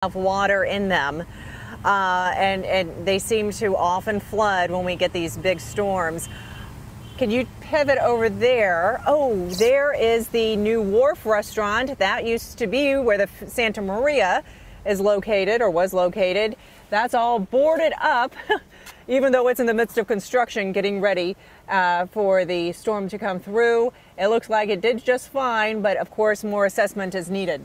Of water in them, and they seem to often flood when we get these big storms. Can you pivot over there? Oh, there is the new Wharf restaurant. That used to be where the Santa Maria is located, or was located. That's all boarded up, even though it's in the midst of construction, getting ready for the storm to come through. It looks like it did just fine, but of course more assessment is needed.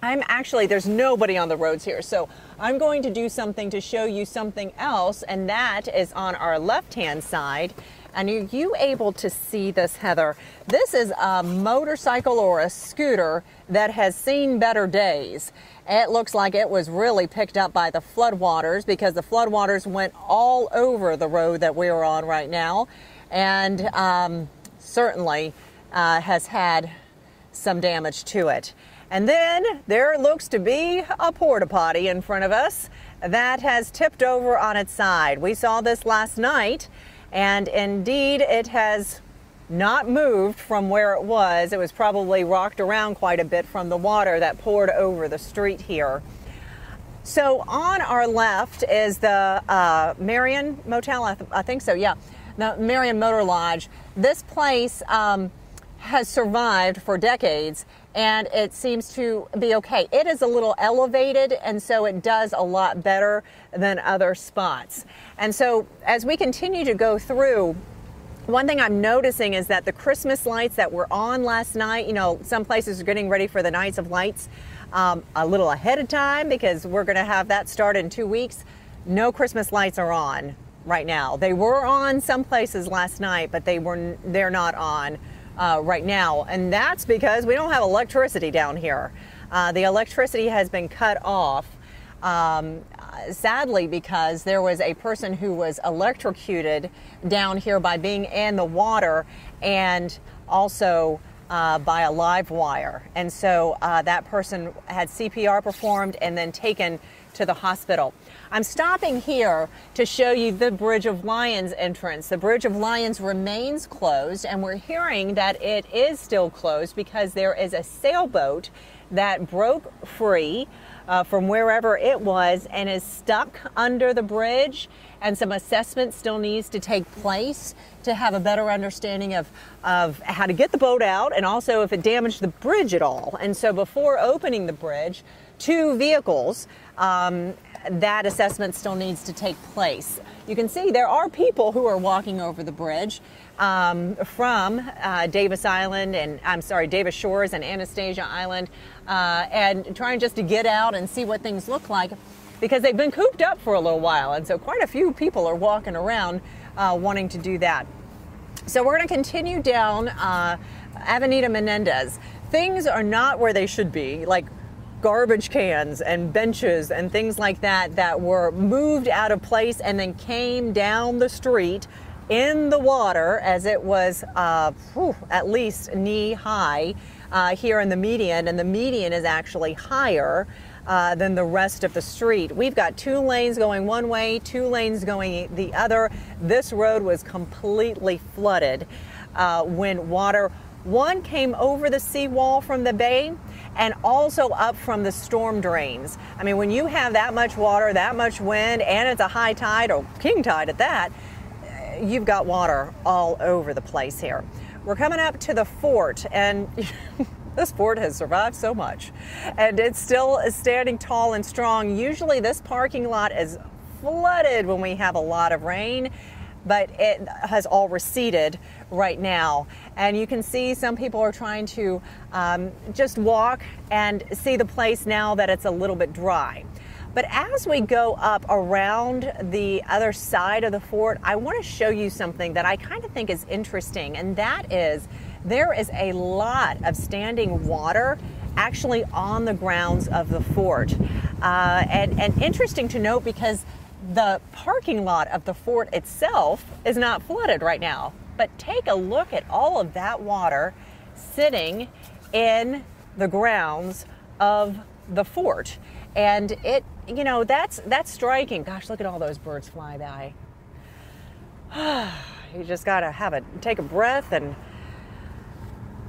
There's nobody on the roads here, so I'm going to do something to show you something else, and that is on our left-hand side. And are you able to see this, Heather? This is a motorcycle or a scooter that has seen better days. It looks like it was really picked up by the floodwaters, because the floodwaters went all over the road that we are on right now, and certainly has had some damage to it. And then there looks to be a porta potty in front of us that has tipped over on its side. We saw this last night, and indeed it has not moved from where it was. It was probably rocked around quite a bit from the water that poured over the street here. So on our left is the Marion Motel, I think so, yeah, the Marion Motor Lodge. This place has survived for decades, and it seems to be okay. It is a little elevated, and so it does a lot better than other spots. And so as we continue to go through, one thing I'm noticing is that the Christmas lights that were on last night, you know, some places are getting ready for the Nights of Lights a little ahead of time, because we're going to have that start in 2 weeks. No Christmas lights are on right now. They were on some places last night, but they're not on right now, and that's because we don't have electricity down here. The electricity has been cut off, sadly, because there was a person who was electrocuted down here by being in the water, and also by a live wire. And so that person had CPR performed and then taken to the hospital. I'm stopping here to show you the Bridge of Lions entrance. The Bridge of Lions remains closed, and we're hearing that it is still closed because there is a sailboat that broke free from wherever it was and is stuck under the bridge, and some assessment still needs to take place to have a better understanding of how to get the boat out, and also if it damaged the bridge at all. And so before opening the bridge, 2 vehicles, that assessment still needs to take place. You can see there are people who are walking over the bridge from Davis Island, and Davis Shores and Anastasia Island, and trying just to get out and see what things look like, because they've been cooped up for a little while, and so quite a few people are walking around wanting to do that. So we're going to continue down Avenida Menendez. Things are not where they should be, like garbage cans and benches and things like that that were moved out of place and then came down the street in the water, as it was at least knee high here in the median, and the median is actually higher than the rest of the street. We've got 2 lanes going one way, 2 lanes going the other. This road was completely flooded when water, one, came over the seawall from the bay, and also up from the storm drains. I mean, when you have that much water, that much wind, and it's a high tide, or king tide at that, you've got water all over the place here. We're coming up to the fort, and this fort has survived so much, and it's still standing tall and strong. Usually this parking lot is flooded when we have a lot of rain, but it has all receded right now. And you can see some people are trying to just walk and see the place now that it's a little bit dry. But as we go up around the other side of the fort, I want to show you something that I kind of think is interesting, and that is there is a lot of standing water actually on the grounds of the fort. And interesting to note, because the parking lot of the fort itself is not flooded right now. But take a look at all of that water sitting in the grounds of the fort. And it, you know, that's striking. Gosh, look at all those birds fly by. You just got to take a breath and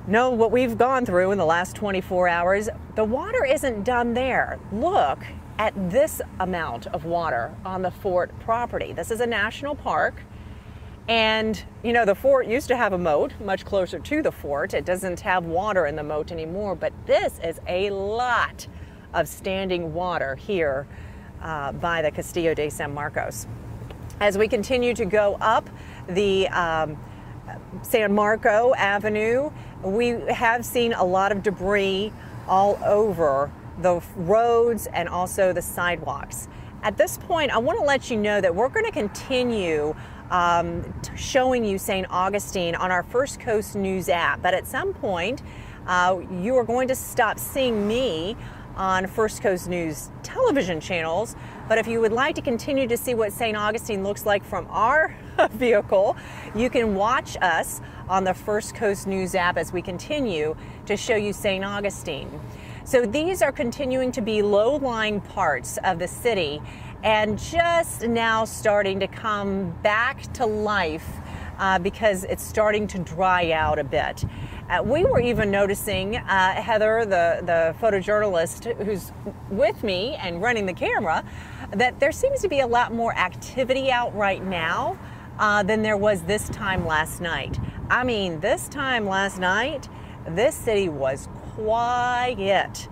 know what we've gone through in the last 24 hours. The water isn't done there. Look at this amount of water on the fort property. This is a national park. And, you know, the fort used to have a moat much closer to the fort. It doesn't have water in the moat anymore, but this is a lot of standing water here by the Castillo de San Marcos. As we continue to go up the San Marco Avenue, we have seen a lot of debris all over the roads and also the sidewalks. At this point, I want to let you know that we're going to continue showing you St. Augustine on our First Coast News app. But at some point, you are going to stop seeing me on First Coast News television channels. But if you would like to continue to see what St. Augustine looks like from our vehicle, you can watch us on the First Coast News app as we continue to show you St. Augustine. So these are continuing to be low-lying parts of the city and just now starting to come back to life because it's starting to dry out a bit. We were even noticing, Heather, the photojournalist who's with me and running the camera, that there seems to be a lot more activity out right now than there was this time last night. I mean, this time last night, this city was quiet.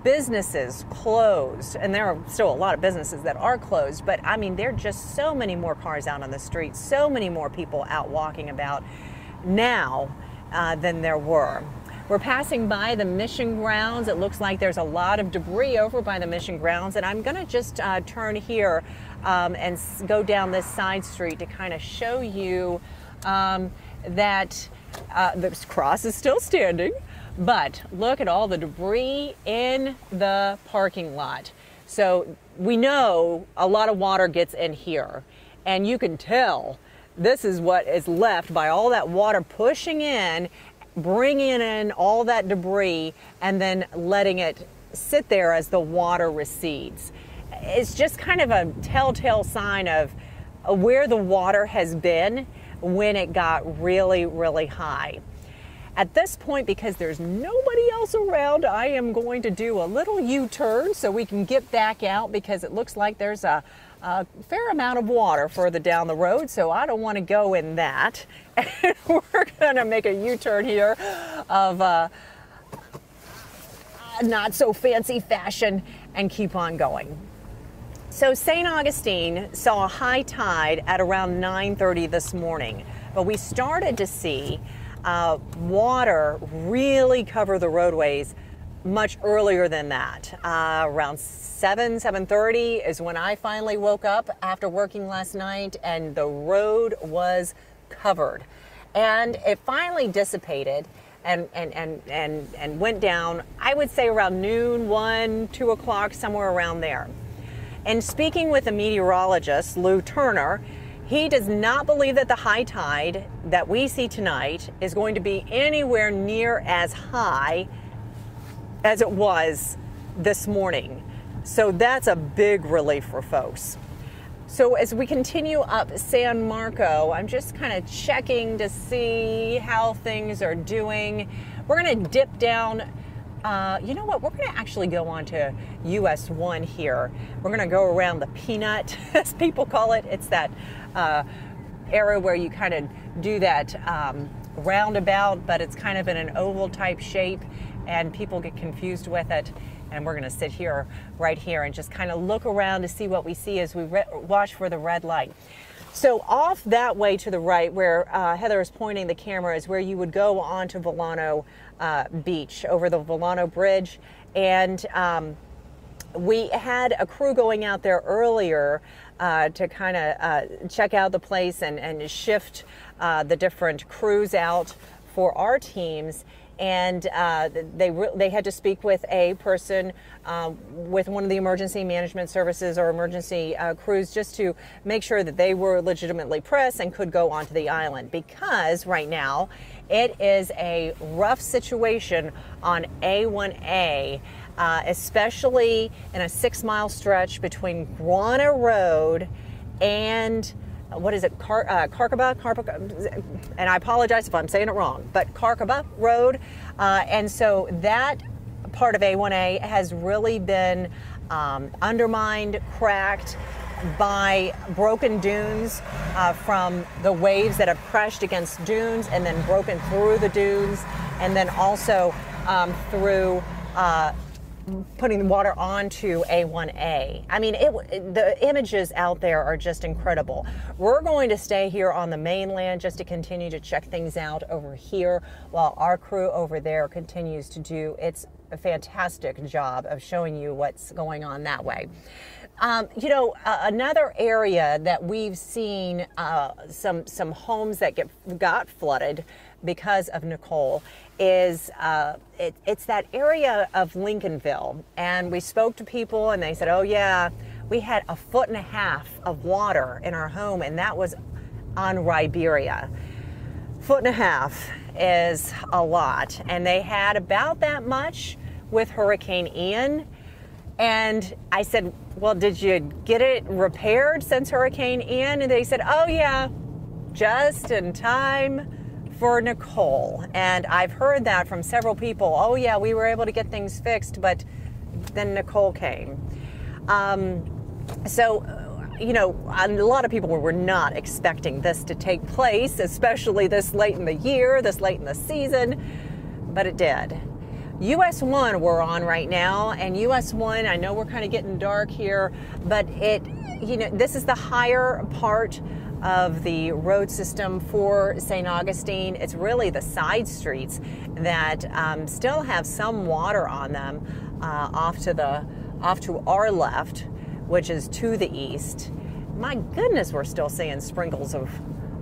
Businesses closed, and there are still a lot of businesses that are closed, but I mean, there are just so many more cars out on the streets, so many more people out walking about now than there were. We're passing by the mission grounds. It looks like there's a lot of debris over by the mission grounds, and I'm going to just turn here and go down this side street to kind of show you that this cross is still standing. But look at all the debris in the parking lot. So we know a lot of water gets in here, and you can tell this is what is left by all that water pushing in, bringing in all that debris, and then letting it sit there as the water recedes. It's just kind of a telltale sign of where the water has been when it got really, really high. At this point, because there's nobody else around, I am going to do a little U-turn so we can get back out, because it looks like there's a fair amount of water further down the road, so I don't want to go in that. And we're going to make a U-turn here of not so fancy fashion and keep on going. So St. Augustine saw a high tide at around 9:30 this morning, but we started to see water really cover the roadways much earlier than that. Around 7:30 is when I finally woke up after working last night, and the road was covered. And it finally dissipated and went down, I would say around noon, 1, 2 o'clock, somewhere around there. And speaking with a meteorologist, Lou Turner, he does not believe that the high tide that we see tonight is going to be anywhere near as high as it was this morning. So that's a big relief for folks. So as we continue up San Marco, I'm just kind of checking to see how things are doing. We're going to dip down. You know what? We're going to actually go on to US 1 here. We're going to go around the Peanut, as people call it. It's that area where you kind of do that roundabout, but it's kind of in an oval type shape, and people get confused with it. And we're going to sit here, right here, and just kind of look around to see what we see as we watch for the red light. So off that way to the right, where Heather is pointing the camera, is where you would go onto Volano Beach, over the Volano Bridge. And we had a crew going out there earlier to kind of check out the place and shift the different crews out for our teams. And they had to speak with a person with one of the emergency management services or emergency crews, just to make sure that they were legitimately pressed and could go onto the island, because right now it is a rough situation on A1A, especially in a 6-mile stretch between Guana Road and what is it, Carcaba, and I apologize if I'm saying it wrong, but Carcaba Road. And so that part of A1A has really been undermined, cracked by broken dunes from the waves that have crashed against dunes and then broken through the dunes, and then also through putting water onto A1A. I mean, the images out there are just incredible. We're going to stay here on the mainland just to continue to check things out over here while our crew over there continues to do its fantastic job of showing you what's going on that way. Another area that we've seen some homes that got flooded because of Nicole is it's that area of Lincolnville. And we spoke to people and they said, oh yeah, we had 1.5 feet of water in our home, and that was on Riberia. 1.5 feet is a lot. And they had about that much with Hurricane Ian. And I said, well, did you get it repaired since Hurricane Ian? And they said, oh yeah, just in time for Nicole. And I've heard that from several people. Oh yeah, we were able to get things fixed, but then Nicole came. A lot of people were not expecting this to take place, especially this late in the year, this late in the season, but it did. US 1 we're on right now, and US 1, I know we're kind of getting dark here, but this is the higher part of the road system for St. Augustine. It's really the side streets that still have some water on them off to our left, which is to the east. My goodness, we're still seeing sprinkles of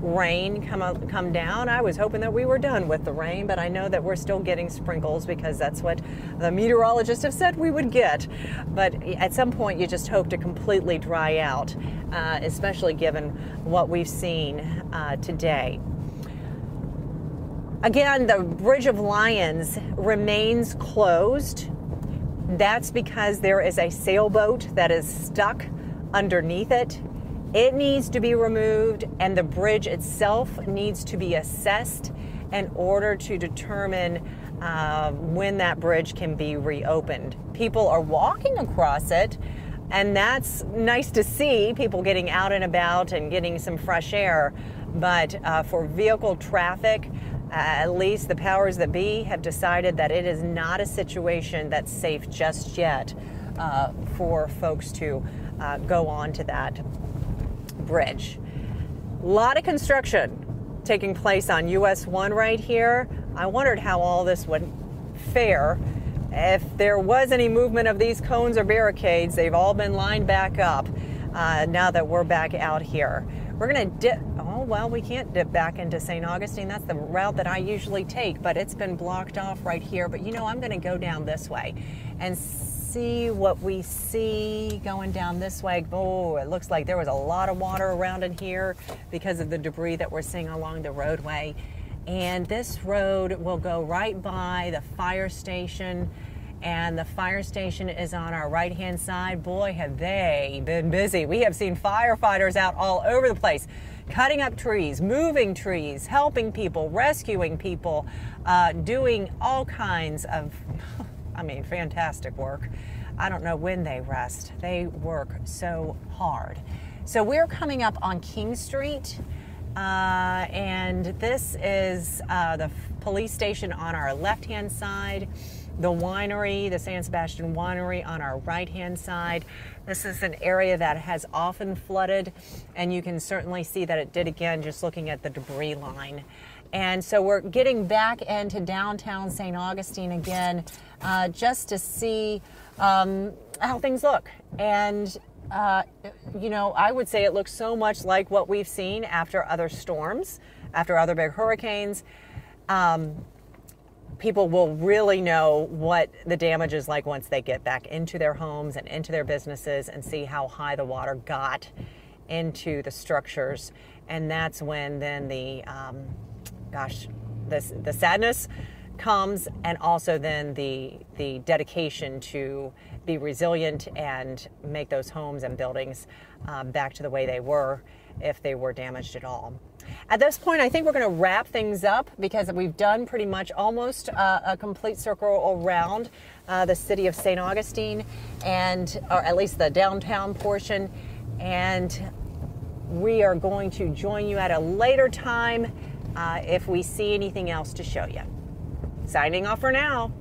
rain come down. I was hoping that we were done with the rain, but I know that we're still getting sprinkles because that's what the meteorologists have said we would get. But at some point you just hope to completely dry out, especially given what we've seen today. Again, the Bridge of Lions remains closed. That's because there is a sailboat that is stuck underneath it. It needs to be removed, and the bridge itself needs to be assessed in order to determine when that bridge can be reopened. People are walking across it, and that's nice to see, people getting out and about and getting some fresh air. But for vehicle traffic, at least the powers that be have decided that it is not a situation that's safe just yet for folks to go on to that bridge. A lot of construction taking place on US 1 right here. I wondered how all this would fare if there was any movement of these cones or barricades. They've all been lined back up now that we're back out here. We're going to dip. Oh, well, we can't dip back into St. Augustine. That's the route that I usually take, but it's been blocked off right here. But I'm going to go down this way and see what we see going down this way. Oh, it looks like there was a lot of water around in here because of the debris that we're seeing along the roadway. And this road will go right by the fire station, and the fire station is on our right-hand side. Boy, have they been busy. We have seen firefighters out all over the place, cutting up trees, moving trees, helping people, rescuing people, doing all kinds of fantastic work. I don't know when they rest. They work so hard. So we're coming up on King Street, and this is the police station on our left-hand side, the winery, the San Sebastian Winery, on our right-hand side. This is an area that has often flooded, and you can certainly see that it did again just looking at the debris line. And so we're getting back into downtown St. Augustine again, just to see how things look. And I would say it looks so much like what we've seen after other storms, after other big hurricanes. People will really know what the damage is like once they get back into their homes and into their businesses and see how high the water got into the structures. And that's when then the sadness comes, and also then the dedication to be resilient and make those homes and buildings back to the way they were if they were damaged at all. At this point, I think we're going to wrap things up because we've done pretty much almost a complete circle around the city of St. Augustine, or at least the downtown portion. And we are going to join you at a later time if we see anything else to show you. Signing off for now.